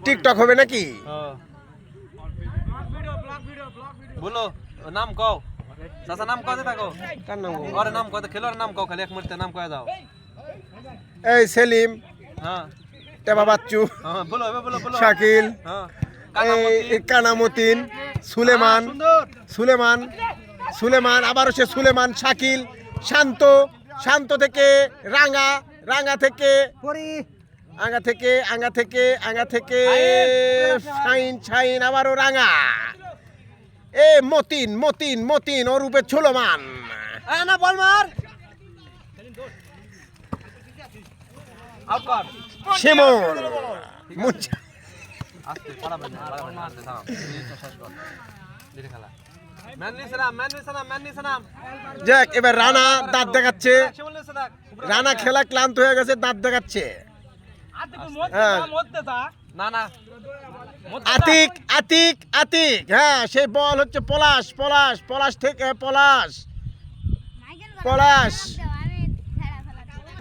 TikTok হবে নাকি? বলো নাম কও, চাচা নাম কতে থাকো, কার নাম? ওর নাম কত, খেলোয়াড় নাম কও, খালি এক মিনিটে নাম কয়ে দাও। এই সেলিম, হ্যাঁ টেবা বাচ্চু, হ্যাঁ বলো বলো বলো। শাকিল, হ্যাঁ এই কানামতিন, সুলেমান, সুলেমান, সুলেমান, আবারও সে সুলেমান, শাকিল, শান্ত, শান্ত থেকে রাঙা, রাঙা থেকে আঙ্গা থেকে, আঙ্গা থেকে, আঙ্গা থেকে শাইন, শাইন, আবারও রাঙা। এ মতিন, মতিন, মতিন, ওর রূপে সুলেমান। না বল মার আউট কর। শিমুল, মুঞ্জা, আস্তে পারাবেন না, আস্তে থাম, এটা শেষ কর, দিলে খেলা। ম্যানলি সালাম, ম্যানলি সালাম, ম্যানলি সালাম। যাক এবার রানা দাঁত দেখাচ্ছে। শিমুল সালাম, রানা খেলা ক্লান্ত হয়ে গেছে, দাঁত দেখাচ্ছে। না না আতিক, আতিক, আতিক, হ্যাঁ সেই বল হচ্ছে পলাশ, পলাশ, পলাশ থেকে পলাশ, পলাশ,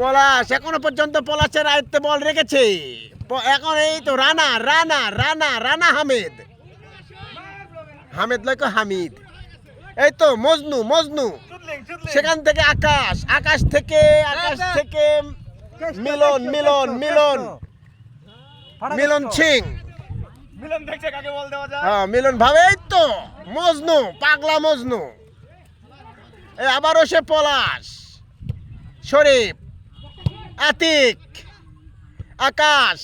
পলাশ এখনো পর্যন্ত পলাশের আয়ত্তে বল রেখেছে। এখন এই তো রানা, রানা, রানা, রানা হামিদ, হামিদ লয় হামিদ, এই তো মজনু, মজনু, সেখান থেকে আকাশ, আকাশ থেকে, আকাশ থেকে মিলন, মিলন, মিলন, মিলন সিং, মিলন দেখছে কাকে বল দেওয়া যায়। হ্যাঁ মিলন ভাবে, এই তো মজনু, পাগলা মজনু। এই আবারও সে পলাশ, শরীফ, আতিক, আকাশ,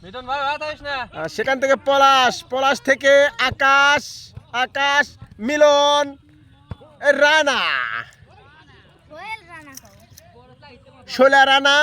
মিটন ভাই ভাই তাইস না। সেখান থেকে পলাশ, পলাশ থেকে আকাশ, আকাশ, মিলন, রানা, শোলা রানা,